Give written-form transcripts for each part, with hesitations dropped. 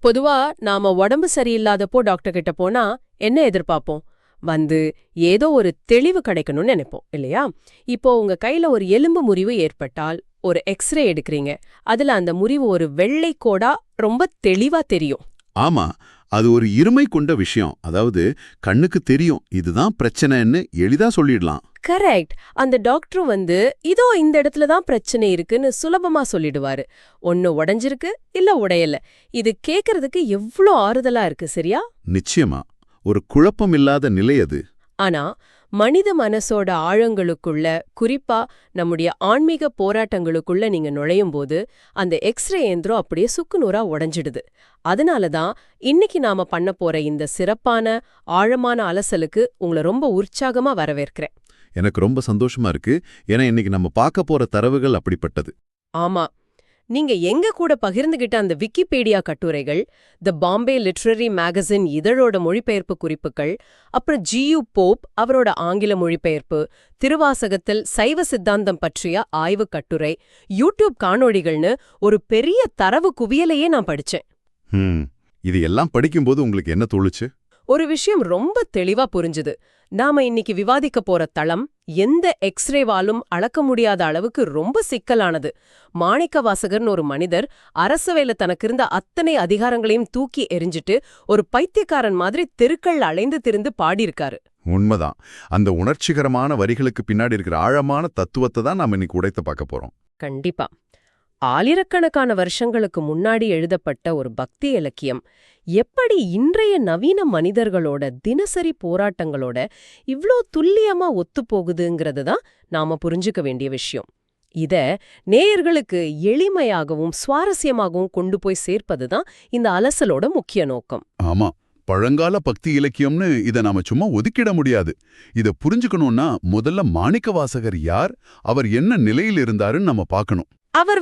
பொதுவா நாம உடம்பு சரியில்லாதப்போ டாக்டர் கிட்ட போனா என்ன எதிர்பார்ப்போம்? வந்து ஏதோ ஒரு தெளிவு கிடைக்கணும்னு நினைப்போம் இல்லையா? இப்போ உங்க கையில ஒரு எலும்பு முறிவு ஏற்பட்டால் ஒரு எக்ஸ்ரே எடுக்கறீங்க. அதுல அந்த முறிவு ஒரு வெள்ளை கோடா ரொம்ப தெளிவா தெரியும். ஆமா, அது ஒரு இருமை கொண்ட விஷயம். அதாவது கண்ணுக்கு தெரியும் இதுதான் பிரச்சனைன்னு எளிதா சொல்லிடலாம். கரெக்ட். அந்த டாக்டரும் இதோ இந்த இடத்துல தான் பிரச்சனை இருக்குன்னு சுலபமா சொல்லிடுவாரு. ஒண்ணு உடைஞ்சிருக்கு, இல்ல உடையல. இது கேக்குறதுக்கு எவ்ளோ ஆறுதலா இருக்கு, சரியா? நிச்சயமா, ஒரு குழப்பமில்லாத நிலை அது. ஆனா மனித மனசோட ஆழங்களுக்குள்ள, குறிப்பா நம்முடைய ஆன்மீக போராட்டங்களுக்குள்ள நீங்க நுழையும்போது அந்த எக்ஸ்ரே இயந்திரம் அப்படியே சுக்குநூறா உடைஞ்சிடுது. அதனால தான் இன்னைக்கு நாம பண்ண போற இந்த சிறப்பான ஆழமான அலசலுக்கு உங்களை ரொம்ப உற்சாகமா வரவேற்கிறேன். எனக்கு ரொம்ப சந்தோஷமா இருக்கு. ஏன்னா இன்னைக்கு நம்ம பார்க்க போற தரவுகள் அப்படிப்பட்டது. ஆமா, நீங்க எங்க கூட பகிர்ந்துகிட்ட அந்த விக்கிபீடியா கட்டுரைகள், தி பாம்பே லிட்ரரி மேகசின் இதழோட மொழிபெயர்ப்பு குறிப்புகள், அப்புறம் ஜியு போப் அவரோட ஆங்கில மொழிபெயர்ப்பு, திருவாசகத்தில் சைவ சித்தாந்தம் பற்றிய ஆய்வுக் கட்டுரை, யூடியூப் காணொளிகள்னு ஒரு பெரிய தரவு குவியலையே நான் படிச்சேன். இது எல்லாம் படிக்கும்போது உங்களுக்கு என்ன தோணுச்சு? ஒரு விஷயம் ரொம்ப தெளிவா புரிஞ்சுது. நாம இன்னைக்கு விவாதிக்க போற தளம் எந்த எக்ஸ்ரேவாலும் அளக்க முடியாத அளவுக்கு ரொம்ப சிக்கலானது. மாணிக்கவாசகர்னு ஒரு மனிதர் அரசவையில தனக்கு இருந்த அத்தனை அதிகாரங்களையும் தூக்கி எறிஞ்சிட்டு ஒரு பைத்தியக்காரன் மாதிரி தெருக்கள் அலைந்து திரிந்து பாடியிருக்காரு. உண்மைதான். அந்த உணர்ச்சிகரமான வரிகளுக்கு பின்னாடி இருக்கிற ஆழமான தத்துவத்தை தான் நாம இன்னைக்கு உடைத்து பார்க்க போறோம். கண்டிப்பா. ஆயிரக்கணக்கான வருஷங்களுக்கு முன்னாடி எழுதப்பட்ட ஒரு பக்தி இலக்கியம் எப்படி இன்றைய நவீன மனிதர்களோட தினசரி போராட்டங்களோட இவ்ளோ துல்லியமா ஒத்துப்போகுதுங்கிறது தான் நாம புரிஞ்சுக்க வேண்டிய விஷயம். இத நேயர்களுக்கு எளிமையாகவும் சுவாரஸ்யமாகவும் கொண்டு போய் சேர்ப்பதுதான் இந்த அலசலோட முக்கிய நோக்கம். ஆமா, பழங்கால பக்தி இலக்கியம்னு இதை நாம சும்மா ஒதுக்கிட முடியாது. இதை புரிஞ்சுக்கணும்னா முதல்ல மாணிக்கவாசகர் யார், அவர் என்ன நிலையில் இருந்தாருன்னு நம்ம பார்க்கணும். அவர்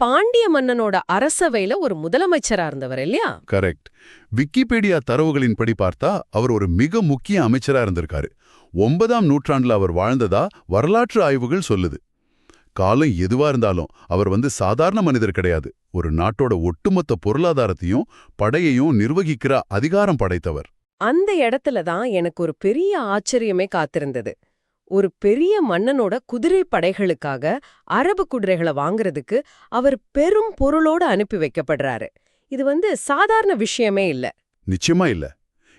பாண்டிய மன்னனோட அரசவையில ஒரு முதலமைச்சரா இருந்தவர் இல்லையா? கரெக்ட். விக்கிபீடியா தரவுகளின்படி பார்த்தா அவர் ஒரு மிக முக்கிய அமைச்சரா இருந்திருக்காரு. 9ஆம் நூற்றாண்டுல அவர் வாழ்ந்ததா வரலாற்று ஆய்வுகள் சொல்லுது. காலம் எதுவா இருந்தாலும் அவர் சாதாரண மனிதர் கிடையாது. ஒரு நாட்டோட ஒட்டுமொத்த பொருளாதாரத்தையும் படையையும் நிர்வகிக்கிற அதிகாரம் படைத்தவர். அந்த இடத்துல தான் எனக்கு ஒரு பெரிய ஆச்சரியமே காத்திருந்தது. ஒரு பெரிய மன்னனோட குதிரை படைகளுக்காக அரபு குதிரைகளை வாங்குறதுக்கு அவர் பெரும் பொருளோட அனுப்பி வைக்கப்படுறாரு. இது சாதாரண விஷயமே இல்ல. நிச்சயமா இல்ல.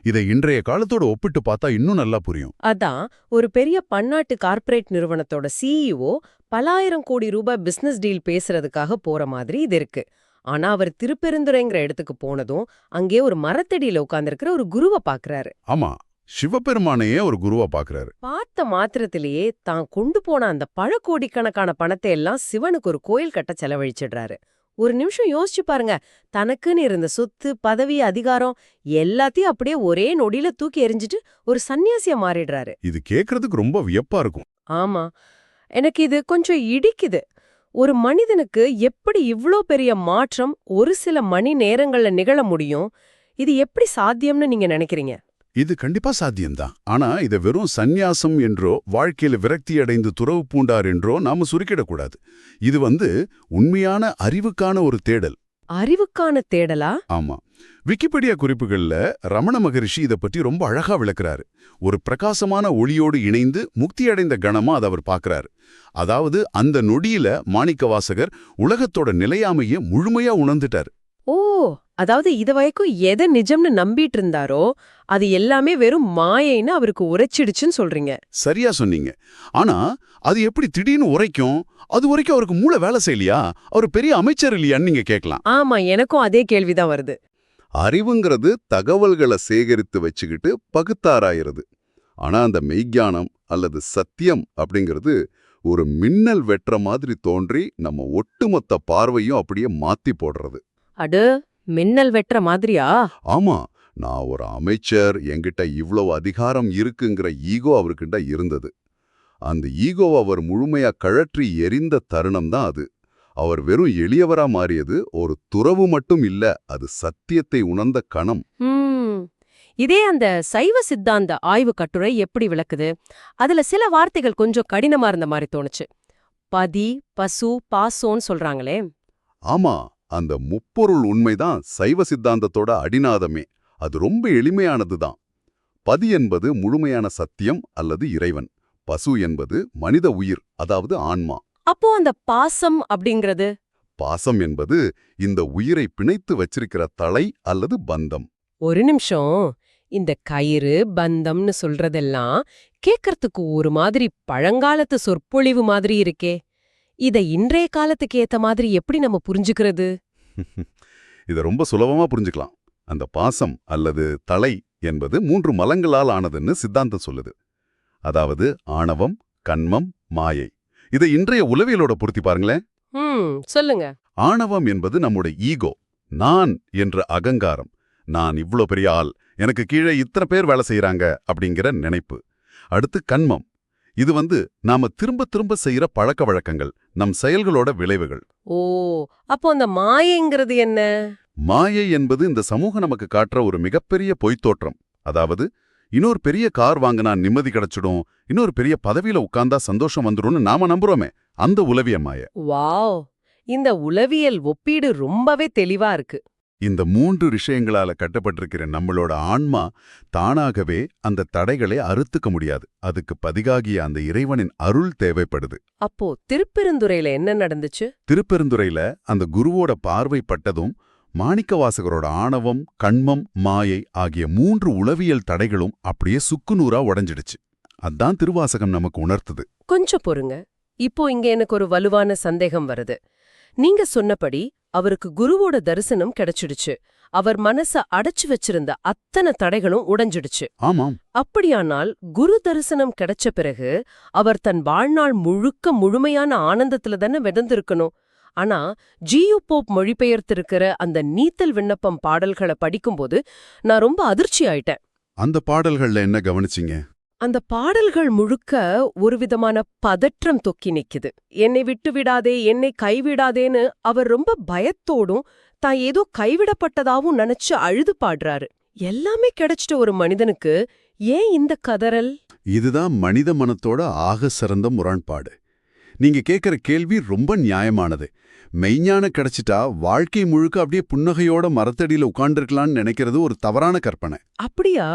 இதை இன்றைய காலத்தோட ஒப்பிட்டு பார்த்தா இன்னும் நல்லா புரியும். அதான் ஒரு பெரிய பன்னாட்டு கார்ப்பரேட் நிறுவனத்தோட சிஇஓ பலாயிரம் கோடி ரூபாய் பிசினஸ் டீல் பேசுறதுக்காக போற மாதிரி இது இருக்கு. ஆனா அவர் திருப்பெருந்துறைங்கிற இடத்துக்கு போனதும் அங்கே ஒரு மரத்தடியில உட்கார்ந்திருக்கிற ஒரு குருவை பாக்குறாரு. ஆமா, சிவபெருமானையே ஒரு குருவா பாக்குறாரு. பார்த்த மாத்திரத்திலேயே தான் கொண்டு போன அந்த பல கோடிக்கணக்கான பணத்தை எல்லாம் சிவனுக்கு ஒரு கோயில் கட்ட செலவழிச்சிடுறாரு. ஒரு நிமிஷம் யோசிச்சு பாருங்க. தனக்குன்னு இருந்த சொத்து, பதவி, அதிகாரம் எல்லாத்தையும் அப்படியே ஒரே நொடியில தூக்கி எறிஞ்சிட்டு ஒரு சன்னியாசியா மாறிடுறாரு. இது கேக்குறதுக்கு ரொம்ப வியப்பா இருக்கும். ஆமா, எனக்கு இது கொஞ்சம் இடிக்குது. ஒரு மனிதனுக்கு எப்படி இவ்ளோ பெரிய மாற்றம் ஒரு சில மணி நேரங்கள்ல நிகழ முடியும்? இது எப்படி சாத்தியம்னு நீங்க நினைக்கிறீங்க? இது கண்டிப்பா சாத்தியம்தான். ஆனா இதை வெறும் சந்நியாசம் என்றோ வாழ்க்கையில விரக்தி அடைந்து துறவு பூண்டார் என்றோ நாம சுருக்கிடக்கூடாது. இது உண்மையான அறிவுக்கான ஒரு தேடல். அறிவுக்கான தேடலா? ஆமா. விக்கிபீடியா குறிப்புகள்ல ரமண மகரிஷி இதை பற்றி ரொம்ப அழகா விளக்குறாரு. ஒரு பிரகாசமான ஒளியோடு இணைந்து முக்தி அடைந்த கணமா அதை அவர் பார்க்கறாரு. அதாவது அந்த நொடியில மாணிக்கவாசகர் உலகத்தோட நிலையாமையை முழுமையா உணர்ந்துட்டார். ஓ, அதாவது இது வரைக்கும் எதை நிஜம்னு நம்பிட்டு இருந்தாரோ அது எல்லாமே வெறும் மாயைன்னு அவருக்கு உரைச்சிடுச்சுன்னு சொல்றீங்க. சரியா சொன்னீங்க. ஆனா அது எப்படி திடீர்னு உரைக்கும்? அது வரைக்கும் அவருக்கு மூளை வேலை செய்யலையா? அவர் பெரிய அமைச்சர் இல்லையான்னு நீங்க கேட்கலாம். ஆமா, எனக்கும் அதே கேள்விதான் வருது. அறிவுங்கிறது தகவல்களை சேகரித்து வச்சுக்கிட்டு பகுத்தாராயிருது. ஆனா அந்த மெய்ஞானம் அல்லது சத்தியம் அப்படிங்கிறது ஒரு மின்னல் வெட்டுற மாதிரி தோன்றி நம்ம ஒட்டுமொத்த பார்வையும் அப்படியே மாத்தி போடுறது. அடு, மின்னல் வெட்டுற மாதிரியா? ஆமா, நான் ஒரு அமைச்சர், என்கிட்ட இவ்வளவு அதிகாரம் இருக்குங்கிற ஈகோ அவர்கிட்ட இருந்தது. அந்த ஈகோவை அவர் முழுமையா கழற்றி எரிந்த தருணம் தான் அது. அவர் வெறும் எளியவரா மாறியது ஒரு துறவு மட்டும் இல்ல, அது சத்தியத்தை உணர்ந்த கணம். இதே அந்த சைவ சித்தாந்த ஆய்வு கட்டுரை எப்படி விளக்குது? அதுல சில வார்த்தைகள் கொஞ்சம் கடினமா இருந்த மாதிரி தோணுச்சு. பதி, பசு, பாசோன்னு சொல்றாங்களே. ஆமா, அந்த முப்பொருள் உண்மைதான் சைவ சித்தாந்தத்தோட அடிநாதமே. அது ரொம்ப எளிமையானதுதான். பதி என்பது முழுமையான சத்தியம் அல்லது இறைவன். பசு என்பது மனித உயிர், அதாவது ஆன்மா. அப்போ அந்த பாசம் அப்படிங்கிறது? பாசம் என்பது இந்த உயிரை பிணைத்து வச்சிருக்கிற தலை அல்லது பந்தம். ஒரு நிமிஷம், இந்த கயிறு பந்தம்னு சொல்றதெல்லாம் கேக்கறதுக்கு ஒரு மாதிரி பழங்காலத்து சொற்பொழிவு மாதிரி இருக்கே. இத இன்றைய காலத்துக்கு ஏத்த மாதிரி எப்படி நம்ம புரிஞ்சுக்கிறது? இத ரொம்ப சுலபமா புரிஞ்சுக்கலாம். அந்த பாசம் அல்லது தலை என்பது 3 மலங்களால் ஆனதுன்னு சித்தாந்தம் சொல்லுது. அதாவது ஆணவம், கன்மம், மாயை. இதை இன்றைய உளவியலோட பொருத்தி பாருங்களேன். சொல்லுங்க. ஆணவம் என்பது நம்முடைய ஈகோ, நான் என்ற அகங்காரம். நான் இவ்ளோ பெரிய ஆள், எனக்கு கீழே இத்தனை பேர் வேலை செய்யறாங்க அப்படிங்கிற நினைப்பு. அடுத்து கன்மம். இது நாம திரும்ப திரும்ப செய்யற பழக்க வழக்கங்கள், நம் செயல்களோட விளைவுகள். ஓ, அப்போ அந்த மாயைங்கிறது என்ன? மாயை என்பது இந்த சமூகம் நமக்கு காட்டுற ஒரு மிகப்பெரிய பொய்த்தோற்றம். அதாவது இன்னொரு பெரிய கார் வாங்கினா நிம்மதி கிடைச்சிடும், இன்னொரு பெரிய பதவியில உட்கார்ந்தா சந்தோஷம் வந்துரும்னு நாம நம்புறோமே, அந்த உளவிய மாயை. வாவ், இந்த உளவியல் ஒப்பீடு ரொம்பவே தெளிவா இருக்கு. இந்த 3 விஷயங்களால கட்டப்பட்டிருக்கிற நம்மளோட ஆன்மா தானாகவே அந்த தடைகளை அறுத்துக்க முடியாது. அதுக்கு பதிகாகிய அந்த இறைவனின் அருள் தேவைப்படுது. அப்போ திருப்பெருந்துறையில என்ன நடந்துச்சு? திருப்பெருந்துறையில அந்த குருவோட பார்வை பட்டதும் மாணிக்கவாசகரோட ஆணவம், கண்மம், மாயை ஆகிய 3 உளவியல் தடைகளும் அப்படியே சுக்குநூறா உடைஞ்சிடுச்சு. அதான் திருவாசகம் நமக்கு உணர்த்துது. கொஞ்சம் பொறுங்க. இப்போ இங்க எனக்கு ஒரு வலுவான சந்தேகம் வருது. நீங்க சொன்னபடி அவருக்கு குருவோட தரிசனம் கிடைச்சிடுச்சு. அவர் மனச அடைச்சு வச்சிருந்த அத்தனை தடைகளும் உடைஞ்சிடுச்சு. ஆமாம். அப்படியானால் குரு தரிசனம் கிடைச்ச பிறகு அவர் தன் வாழ்நாள் முழுக்க முழுமையான ஆனந்தத்துல தானே மிதந்திருக்கணும். ஆனா ஜியு போப் மொழிபெயர்த்திருக்கிற அந்த நீத்தல் விண்ணப்பம் பாடல்களை படிக்கும்போது நான் ரொம்ப அதிர்ச்சி ஆயிட்டேன். அந்த பாடல்கள்ல என்ன கவனிச்சிங்க? அந்த பாடல்கள் முழுக்க ஒரு விதமான பதற்றம் தொக்கி நிக்குது. என்னை விட்டு விடாதே, என்னை கைவிடாதேன்னு அவர் ரொம்ப பயத்தோடும் தான் ஏதோ கைவிடப்பட்டதாவும் நினைச்சு அழுது பாடுறாரு. எல்லாமே கிடைச்சிட்ட ஒரு மனிதனுக்கு ஏன் இந்த கதறல்? இதுதான் மனித மனத்தோட ஆக சிறந்த முரண்பாடு. நீங்க கேட்கிற கேள்வி ரொம்ப நியாயமானது. மெய்ஞான கிடைச்சிட்டா வாழ்க்கை முழுக்க அப்படியே புன்னகையோட மரத்தடியில உட்கார்ந்துருக்கலான்னு நினைக்கிறது ஒரு தவறான கற்பனை. அப்படியா?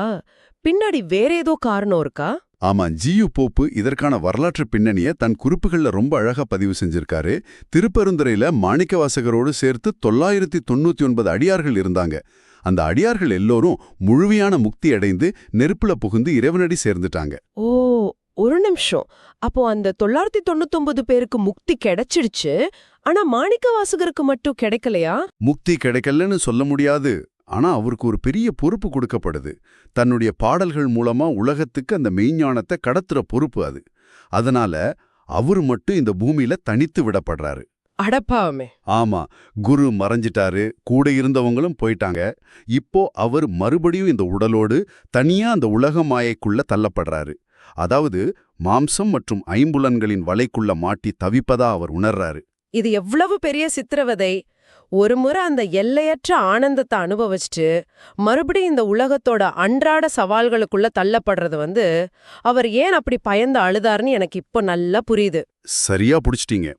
பின்னாடி வேற ஏதோ காரணம் இருக்கா? ஆமா, ஜியு போப்பு இதற்கான வரலாற்று பின்னணிய தன் குறிப்புகள்ல ரொம்ப அழகா பதிவு செஞ்சிருக்காரு. திருப்பெருந்துறையில மாணிக்கவாசகரோடு சேர்த்து 999 அடியார்கள் இருந்தாங்க. அந்த அடியார்கள் எல்லோரும் முழுமையான முக்தி அடைந்து நெருப்புல புகுந்து இறைவனடி சேர்ந்துட்டாங்க. ஓ, ஒரு நிமிஷம். அப்போ அந்த 999 பேருக்கு முக்தி கிடைச்சிடுச்சு, ஆனா மாணிக்கவாசகருக்கு மட்டும் கிடைக்கலையா? முக்தி கிடைக்கலன்னு சொல்ல முடியாது. ஆனா அவருக்கு ஒரு பெரிய பொறுப்பு கொடுக்கப்படுது. தன்னுடைய பாடல்கள் மூலமா உலகத்துக்கு அந்த மெய்ஞானத்தை கடத்துற பொறுப்பு அது. அதனால அவரு மட்டும் இந்த பூமியில தனித்து விடப்படுறாரு. அடப்பாவமே. ஆமா, குரு மறைஞ்சிட்டாரு, கூட இருந்தவங்களும் போயிட்டாங்க. இப்போ அவர் மறுபடியும் இந்த உடலோடு தனியா அந்த உலக மாயைக்குள்ள தள்ளப்படுறாரு. அதாவது மாம்சம் மற்றும் ஐம்புலன்களின் வலைக்குள்ள மாட்டி தவிப்பதா அவர் உணர்றாரு. இது எவ்வளவு பெரிய சித்திரவதை! ஒரு முறை அந்த எல்லையற்ற ஆனந்தத்தை அனுபவிச்சுட்டு மறுபடியும் இந்த உலகத்தோட அன்றாட சவால்களுக்குள்ள தள்ளப்படுறது அவர் ஏன் அப்படி பயந்து அழுதாருன்னு எனக்கு இப்போ நல்லா புரியுது. சரியா புடிச்சிட்டீங்க.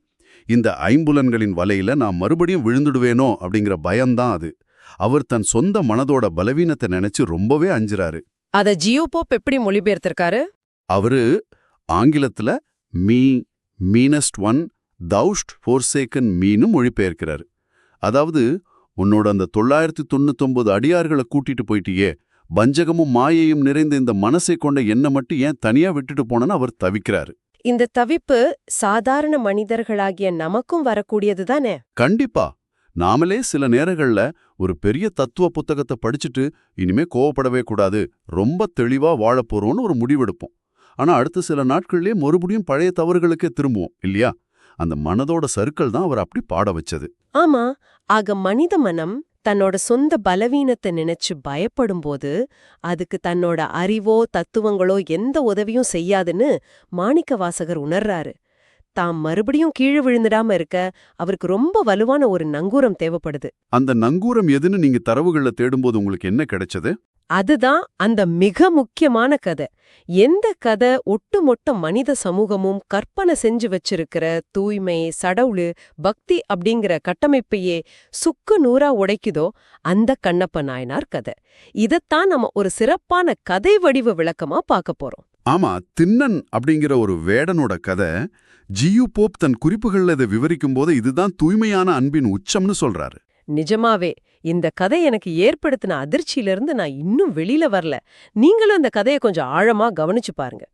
இந்த ஐம்புலன்களின் வலையில நான் மறுபடியும் விழுந்துடுவேனோ அப்படிங்கிற பயம்தான் அது. அவர் தன் சொந்த மனதோட பலவீனத்தை நினைச்சு ரொம்பவே அஞ்சுறாரு. அத ஜியு போப் எப்படி மொழிபெயர்த்திருக்காரு? அவரு ஆங்கிலத்துல மீனஸ்ட் ஒன் தௌஸ்ட் ஃபோர்சேக்கன் மீனு மொழிபெயர்க்கிறாரு. அதாவது, உன்னோட அந்த 999 அடியார்களை கூட்டிட்டு போயிட்டியே, வஞ்சகமும் மாயையும் நிறைந்த இந்த மனசை கொண்ட என்ன மட்டும் ஏன் தனியா விட்டுட்டு போனன்னு அவர் தவிக்கிறாரு. இந்த தவிப்பு சாதாரண மனிதர்களாகிய நமக்கும் வரக்கூடியது தானே? கண்டிப்பா. நாமளே சில நேரங்கள்ல ஒரு பெரிய தத்துவ புத்தகத்தை படிச்சுட்டு இனிமே கோவப்படவே கூடாது, ரொம்ப தெளிவா வாழப்போறோம்னு ஒரு முடிவெடுப்போம். ஆனா அடுத்த சில நாட்கள்லயே மறுபடியும் பழைய தவறுகளுக்கே திரும்புவோம் இல்லையா? அந்த மனதோட சறுக்கல் தான் அவர் அப்படி பாட வச்சது. ஆமா. ஆக மனித மனம் தன்னோட சொந்த பலவீனத்தை நினைச்சு பயப்படும்போது அதுக்கு தன்னோட அறிவோ தத்துவங்களோ எந்த உதவியும் செய்யாதுன்னு மாணிக்கவாசகர் உணர்றாரு. தாம் மறுபடியும் கீழே விழுந்துடாம இருக்க அவருக்கு ரொம்ப வலுவான ஒரு நங்கூரம் தேவைப்படுது. அந்த நங்கூரம் எதுன்னு நீங்க தரவுகள்ல தேடும்போது உங்களுக்கு என்ன கிடைச்சது? அதுதான் அந்த மிக முக்கியமான கதை. எந்த கதை ஒட்டுமொத்த மனித சமூகமும் கற்பனை செஞ்சு வச்சிருக்கிற தூய்மை, சடவுளு, பக்தி அப்படிங்கிற கட்டமைப்பையே சுக்கு நூறா உடைக்குதோ அந்த கண்ணப்ப நாயனார் கதை. இதத்தான் நம்ம ஒரு சிறப்பான கதை வடிவ விளக்கமா பார்க்க போறோம். ஆமா, திண்ணன் அப்படிங்கிற ஒரு வேடனோட கதை ஜியு போப் தன் குறிப்புகள்ல இதை விவரிக்கும் போது இதுதான் தூய்மையான அன்பின் உச்சம்னு சொல்றாரு. நிஜமாவே இந்த கதை எனக்கு ஏற்படுத்தின அதிர்ச்சியிலிருந்து நான் இன்னும் வெளியில வரல. நீங்களும் இந்த கதையை கொஞ்சம் ஆழமா கவனிச்சு பாருங்க.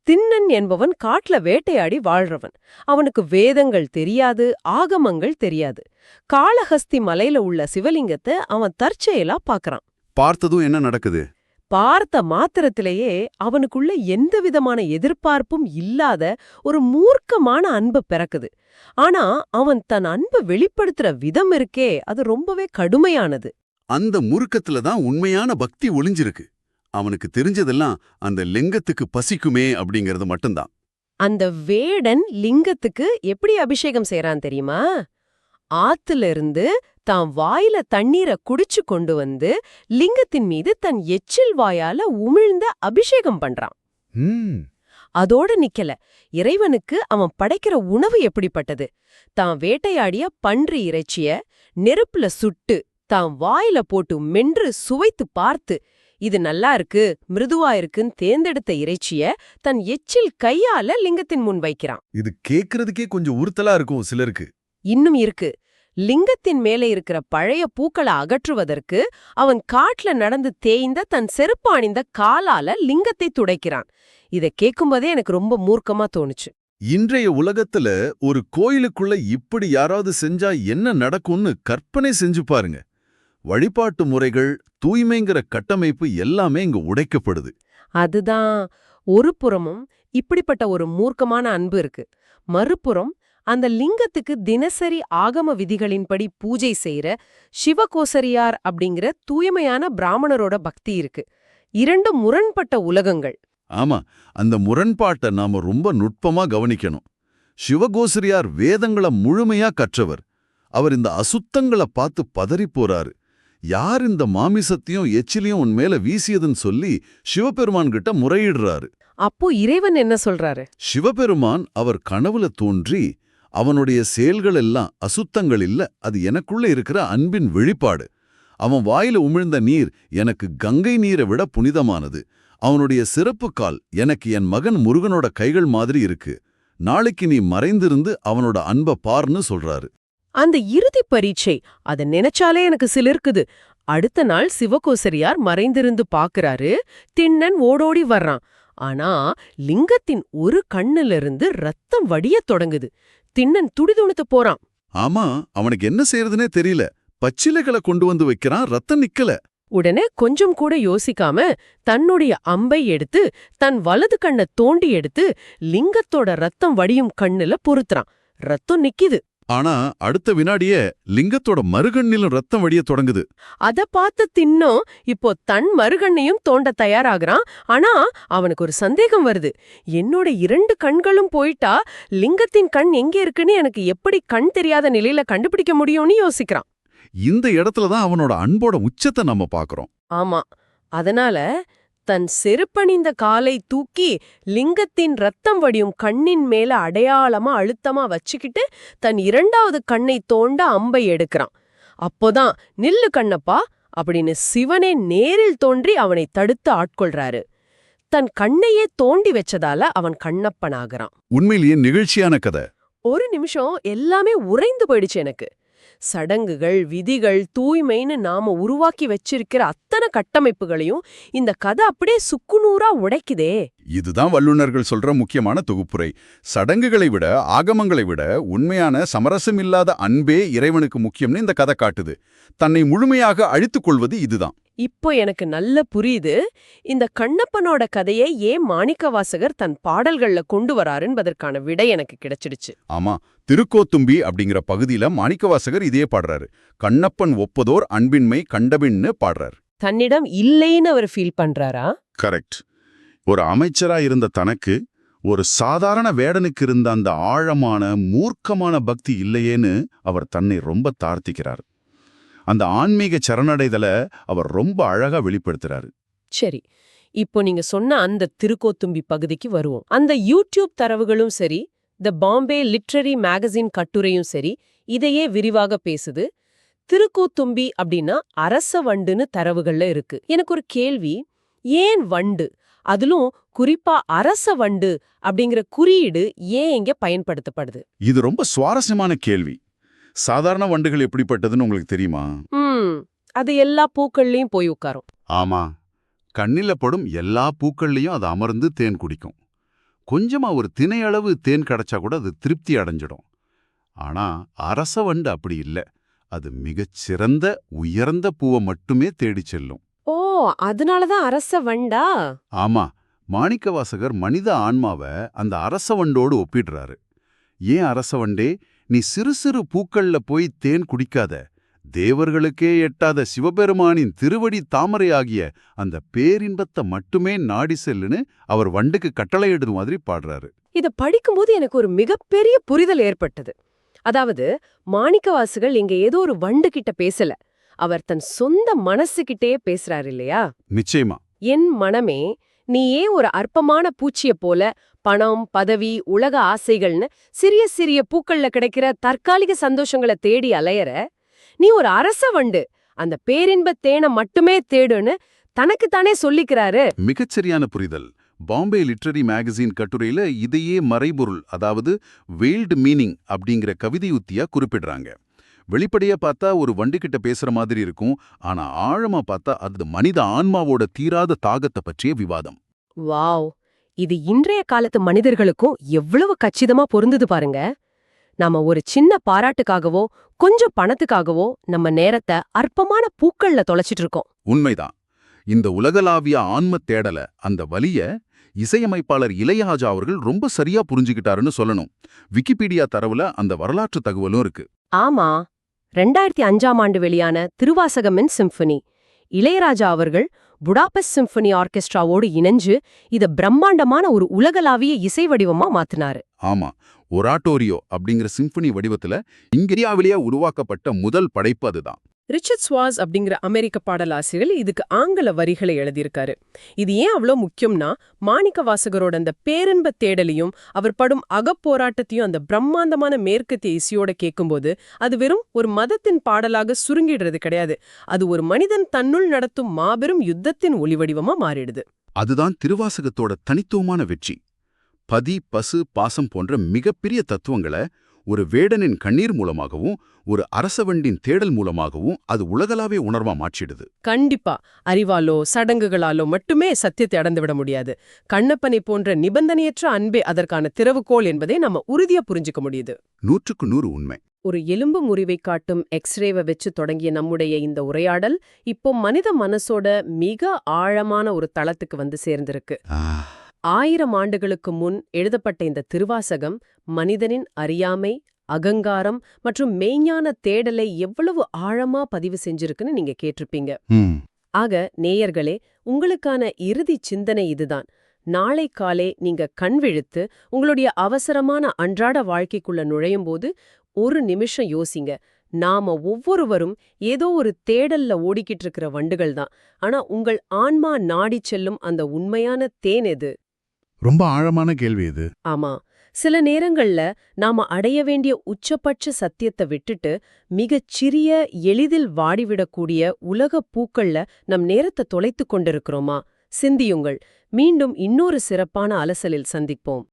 திண்ணன் என்பவன் காட்டுல வேட்டையாடி வாழ்றவன். அவனுக்கு வேதங்கள் தெரியாது, ஆகமங்கள் தெரியாது. காளஹஸ்தி மலையில உள்ள சிவலிங்கத்தை அவன் தற்செயலா பார்க்கறான். பார்த்ததும் என்ன நடக்குது? பார்த்த மாத்திரத்திலேயே அவனுக்குள்ள எந்த விதமான எதிர்பார்ப்பும் இல்லாத ஒரு மூர்க்கமான அன்பு பிறக்குது. ஆனா அவன் தன் அன்பை வெளிப்படுத்துற விதம் இருக்கே, அது ரொம்பவே கடுமையானது. அந்த முறுக்கத்துல தான் உண்மையான பக்தி ஒளிஞ்சிருக்கு. அவனுக்கு தெரிஞ்சதெல்லாம் அந்த லிங்கத்துக்கு பசிக்குமே அப்படிங்கிறது மட்டும்தான். அந்த வேடன் லிங்கத்துக்கு எப்படி அபிஷேகம் செய்றான் தெரியுமா? ஆத்துல இருந்து தான் வாயில தண்ணீரை குடிச்சு கொண்டு வந்து லிங்கத்தின் மீது தன் எச்சில் வாயால உமிழ்ந்த அபிஷேகம் பண்றான். ம், அதோட நிக்கல. இறைவனுக்கு அவன் படைக்கிற உணவு எப்படிப்பட்டது? தான் வேட்டையாடிய பன்றி இறைச்சிய நெருப்புல சுட்டு தான் வாயில போட்டு மென்று சுவைத்து பார்த்து இது நல்லா இருக்கு, மிருதுவா இருக்குன்னு தேர்ந்தெடுத்த இறைச்சிய தன் எச்சில் கையால லிங்கத்தின் முன் வைக்கிறான். இது கேக்குறதுக்கே கொஞ்சம் உறுத்தலா இருக்கும் சிலருக்கு. இன்னும் இருக்கு. லிங்கத்தின் மேலே இருக்கிற பழைய பூக்களை அகற்றுவதற்கு அவன் காட்டுல நடந்து தேய்ந்த தன் செருப்பு அணிந்த காலால லிங்கத்தை துடைக்கிறான். இதை கேட்கும்போதே எனக்கு ரொம்ப மூர்க்கமா தோணுச்சு. இன்றைய உலகத்துல ஒரு கோயிலுக்குள்ள இப்படி யாராவது செஞ்சா என்ன நடக்கும்னு கற்பனை செஞ்சு பாருங்க. வழிபாட்டு முறைகள், தூய்மைங்கிற கட்டமைப்பு எல்லாமே இங்க உடைக்கப்படுது. அதுதான். ஒரு புறமும் இப்படிப்பட்ட ஒரு மூர்க்கமான அன்பு இருக்கு. மறுபுறம் அந்த லிங்கத்துக்கு தினசரி ஆகம விதிகளின்படி பூஜை செய்யற சிவகோசரியார் அப்படிங்கிற தூய்மையான பிராமணரோட பக்தி இருக்கு. இரண்டு முரண்பட்ட உலகங்கள். ஆமா, அந்த முரண்பாட்டை நாம ரொம்ப நுட்பமா கவனிக்கணும். சிவகோசரியார் வேதங்களை முழுமையா கற்றவர். அவர் இந்த அசுத்தங்களை பார்த்து பதறிப் போறாரு. யார் இந்த மாமிசத்தையும் எச்சிலையும் உன் மேல வீசியதுன்னு சொல்லி சிவபெருமான் கிட்ட முறையிடுறாரு. அப்போ இறைவன் என்ன சொல்றாரு? சிவபெருமான் அவர் கனவுல தோன்றி அவனுடைய செயல்கள் எல்லாம் அசுத்தங்கள் இல்ல, அது எனக்குள்ள இருக்கிற அன்பின் வெளிப்பாடு. அவன் வாயில உமிழ்ந்த நீர் எனக்கு கங்கை நீரை விட புனிதமானது. அவனுடைய சிறப்பு கால் எனக்கு என் மகன் முருகனோட கைகள் மாதிரி இருக்கு. நாளைக்கு நீ மறைந்திருந்து அவனோட அன்பை பார்ன்னு சொல்றாரு. அந்த இறுதி பரீட்சை, அத நினைச்சாலே எனக்கு சிலிர்க்குது. அடுத்த நாள் சிவகோசரியார் மறைந்திருந்து பாக்குறாரு. திண்ணன் ஓடோடி வர்றான். ஆனா லிங்கத்தின் ஒரு கண்ணிலிருந்து ரத்தம் வடியத் தொடங்குது. திண்ணன் துடிதுணித்து போறான். ஆமா, அவனுக்கு என்ன செய்யறதுனே தெரியல. பச்சிலைகளை கொண்டு வந்து வைக்கிறான், ரத்தம் நிக்கல. உடனே கொஞ்சம் கூட யோசிக்காம தன்னுடைய அம்பை எடுத்து தன் வலது கண்ணை தோண்டி எடுத்து லிங்கத்தோட ரத்தம் வடியும் கண்ணுல பொருத்துறான். ரத்தம் நிக்கிது. ஆனா அடுத்த வினாடியே லிங்கத்தோட மறுகண்ணிலும் ரத்தம் வடிய தொடங்குது. அத பார்த்து தின்னும் இப்போ தன் மறுகண்ணையும் தோண்ட தயாராகிறான். ஆனா அவனுக்கு ஒரு சந்தேகம் வருது. என்னோட இரண்டு கண்களும் போயிட்டா லிங்கத்தின் கண் எங்கே இருக்குன்னு எனக்கு எப்படி கண் தெரியாத நிலையில கண்டுபிடிக்க முடியும்னு யோசிக்கிறான். இந்த இடத்துல தான் அவனோட அன்போட உச்சத்தை நம்ம பாக்குறோம். ஆமா. அதனால தன் செருப்பணிந்த காலை தூக்கி லிங்கத்தின் ரத்தம் வடியும் கண்ணின் மேல அடையாளமா அழுத்தமா வச்சுக்கிட்டு தன் இரண்டாவது கண்ணை தோண்ட அம்பை எடுக்கிறான். அப்போதான் நில்லு கண்ணப்பா அப்படின்னு சிவனே நேரில் தோன்றி அவனை தடுத்து ஆட்கொள்றாரு. தன் கண்ணையே தோண்டி வச்சதால அவன் கண்ணப்பனாகிறான். உண்மையிலேயே நிகழ்ச்சியான கதை. ஒரு நிமிஷம் எல்லாமே உறைந்து போயிடுச்சு எனக்கு. சடங்குகள், விதிகள், தூய்மைன்னு நாம உருவாக்கி வச்சிருக்கிற அத்தனை கட்டமைப்புகளையும் இந்த கதை அப்படியே சுக்குநூறா உடைக்குதே. இதுதான் வல்லுநர்கள் சொல்ற முக்கியமான தொகுப்புரை. சடங்குகளை விட, ஆகமங்களை விட உண்மையான சமரசமில்லாத அன்பே இறைவனுக்கு முக்கியம்னு இந்த கதை காட்டுது. தன்னை முழுமையாக அழித்துக் கொள்வது இதுதான். இப்போ எனக்கு நல்ல புரியுது இந்த கண்ணப்பனோட கதையை ஏன் மாணிக்கவாசகர் தன் பாடல்கள்ல கொண்டு வராருன்பதற்கான விடை எனக்கு கிடைச்சிடுச்சு. ஆமா, திருக்கோத்தும்பி அப்படிங்கிற பகுதியில மாணிக்கவாசகர் இதே பாடுறாரு. கண்ணப்பன் ஒப்பதோர் அன்பின்மை கண்டபின்னு பாடுறாரு. தன்னிடம் இல்லைன்னு அவர் ஃபீல் பண்றாரா? கரெக்ட். ஒரு அமைச்சரா இருந்த தனக்கு ஒரு சாதாரண வேடனுக்கு இருந்த அந்த ஆழமான மூர்க்கமான பக்தி இல்லையேன்னு அவர் தன்னை ரொம்ப தாழ்த்திக்கிறார். அந்த ஆன்மீக சரணடைதல அவர் ரொம்ப அழகா வெளிப்படுத்துறாரு. சரி, இப்போ நீங்க சொன்ன அந்த திருக்கோத்தும்பி பகுதிக்கு வருவோம். அந்த யூடியூப் தரவுகளும் சரி, த பாம்பே லிட்ரரி மேகசின் கட்டுரையும் சரி, இதையே விரிவாக பேசுது. திருக்கூத்தும்பி அப்படின்னா அரச வண்டுன்னு தரவுகள்ல இருக்கு. எனக்கு ஒரு கேள்வி, ஏன் வண்டு, அதிலும் குறிப்பா அரச வண்டு அப்படிங்கிற குறியீடு ஏன் இங்க பயன்படுத்தப்படுது? இது ரொம்ப சுவாரஸ்யமான கேள்வி. சாதாரண வண்டுகள் எப்படிப்பட்டதுன்னு உங்களுக்கு தெரியுமா? அது எல்லா பூக்கள்லயும் போய் உட்காரும். ஆமா, கண்ணில படும் எல்லா பூக்கள்லயும் அது அமர்ந்து தேன் குடிக்கும். கொஞ்சமா ஒரு திணையளவு தேன் கிடைச்சா கூட அது திருப்தி அடைஞ்சிடும். ஆனா அரச வண்டு அப்படி இல்ல. அது மிகச் சிறந்த உயர்ந்த பூவை மட்டுமே தேடிச் செல்லும். ஓ, அதனாலதான் அரச வண்டா? ஆமா, மாணிக்கவாசகர் மனித ஆன்மாவ அந்த அரச வண்டோடு ஒப்பிடுறாரு. ஏன் அரச வண்டே, நீ சிறு சிறு பூக்கள்ல போய் தேன் குடிக்காத, தேவர்களுக்கே எட்டாத சிவபெருமானின் திருவடி தாமரை ஆகிய அந்த பேரின்பத்தை மட்டுமே நாடி செல்லுன்னு அவர் வண்டுக்கு கட்டளையிடுற மாதிரி பாடுறாரு. இத படிக்கும்போது எனக்கு ஒரு மிகப்பெரிய புரிதல் ஏற்பட்டது. அதாவது மாணிக்கவாசகர் இங்க ஏதோ ஒரு வண்டு கிட்ட பேசல, அவர் தன் சொந்த மனசுகிட்டே பேசுறாரு இல்லையா? நிச்சயமா. என் மனமே, நீ ஏன் ஒரு அற்பமான பூச்சிய போல பணம், பதவி, உலக ஆசைகள்னு சிறிய சிறிய பூக்கள்ல கிடைக்கிற தற்காலிக சந்தோஷங்களை தேடி அலையற? நீ ஒரு அரச வண்டு, அந்த பேரின்பத் தேனை மட்டுமே தேடுன்னு தனக்குத்தானே சொல்லிக்கிறாரு. மிகச்சரியான புரிதல். பாம்பே லிட்ரரி மேகசின் கட்டுரையில இதையே மறைபொருள், அதாவது வெயில்டு மீனிங் அப்படிங்கிற கவிதை உத்தியா குறிப்பிடுறாங்க. வெளிப்படையா பார்த்தா ஒரு வண்டுகிட்ட பேசுற மாதிரி இருக்கும். ஆனா ஆழமா பார்த்தா அது மனித ஆன்மாவோட தீராத தாகத்தை பற்றிய விவாதம். வாவ், இது இன்றைய காலத்து மனிதர்களுக்கும் எவ்வளவு கச்சிதமா பொருந்துது பாருங்க. நாம ஒரு சின்ன பாராட்டுக்காகவோ கொஞ்சம் பணத்துக்காகவோ நம்ம நேரத்தை அற்பமான பூக்கள்ல தொலைச்சிட்டு இருக்கோம். உண்மைதான். இந்த உலகளாவிய ஆன்ம தேடல, அந்த வலிய இசையமைப்பாளர் இளையராஜா அவர்கள் ரொம்ப சரியா புரிஞ்சுக்கிட்டாருன்னு சொல்லணும். விக்கிபீடியா தரவுல அந்த வரலாற்று தகவலும் இருக்கு. ஆமா, 2005ஆம் ஆண்டு வெளியான திருவாசகமின் சிம்பனி, இளையராஜா அவர்கள் புடாபெஸ்ட் சிம்பனி ஆர்கெஸ்ட்ராவோடு இணைஞ்சு இத பிரம்மாண்டமான ஒரு உலகளாவிய இசை வடிவமா மாத்தினாரு. ஆமா, ஒராட்டோரியோ அப்படிங்கிற சிம்பனி வடிவத்துல இந்தியாவிலேயே உருவாக்கப்பட்ட முதல் படைப்பு அதுதான். ரிச்சர்ட் ஸ்வாஸ் அப்படிங்கிற அமெரிக்க பாடலாசிரியர் இதுக்கு ஆங்கில வரிகளை எழுதியிருக்காரு. இது ஏன் அவ்வளோ முக்கியம்னா, மாணிக்கவாசகரோட அந்த பேரன்ப தேடலையும் அவர் படும் அகப்போராட்டத்தையும் அந்த பிரம்மாண்டமான மேற்கத்திய இசையோட கேட்கும்போது அது வெறும் ஒரு மதத்தின் பாடலாக சுருங்கிடுறது கிடையாது. அது ஒரு மனிதன் தன்னுள் நடத்தும் மாபெரும் யுத்தத்தின் ஒளிவடிவமா மாறிடுது. அதுதான் திருவாசகத்தோட தனித்துவமான வெற்றி. பதி, பசு, பாசம் போன்ற மிகப்பெரிய தத்துவங்களை ஒரு வேடனின் கண்ணீர் மூலமாகவும் ஒரு அரசவண்டின் தேடல் மூலமாகவும் அது உலகளாவே உணர்வா மாற்றிடுது. கண்டிப்பா, அறிவாலோ சடங்குகளாலோ மட்டுமே சத்தியத்தை அடைந்துவிட முடியாது. கண்ணப்பனை போன்ற நிபந்தனையற்ற அன்பே அதற்கான திறவுகோல் என்பதை நம்ம உறுதியா புரிஞ்சுக்க முடியுது. 100க்கு 100 உண்மை. ஒரு எலும்பு முறிவை காட்டும் எக்ஸ்ரேவை வச்சு தொடங்கிய நம்முடைய இந்த உரையாடல் இப்போ மனித மனசோட மிக ஆழமான ஒரு தளத்துக்கு வந்து சேர்ந்திருக்கு. 1000 ஆண்டுகளுக்கு முன் எழுதப்பட்ட இந்த திருவாசகம் மனிதனின் அறியாமை, அகங்காரம் மற்றும் மெய்ஞான தேடலை எவ்வளவு ஆழமா பதிவு செஞ்சிருக்குன்னு நீங்க கேட்டிருப்பீங்க. ஆக நேயர்களே, உங்களுக்கான இறுதி சிந்தனை இதுதான். நாளை காலை நீங்க கண் விழித்து உங்களுடைய அவசரமான அன்றாட வாழ்க்கைக்குள்ள நுழையும்போது ஒரு நிமிஷம் யோசிங்க. நாம ஒவ்வொருவரும் ஏதோ ஒரு தேடல்ல ஓடிக்கிட்டு இருக்கிற வண்டுகள் தான். ஆனா உங்கள் ஆன்மா நாடி செல்லும் அந்த உண்மையான தேன் எது? ரொம்ப ஆழமான கேள்வி இது. ஆமா, சில நேரங்கள்ல நாம அடைய வேண்டிய உச்சபட்ச சத்தியத்தை விட்டுட்டு மிகச் சிறிய, எளிதில் வாடிவிடக்கூடிய உலக பூக்கள்ல நம் நேரத்தை தொலைத்துக் கொண்டிருக்கிறோமா? சிந்தியுங்கள். மீண்டும் இன்னொரு சிறப்பான அலசலில் சந்திப்போம்.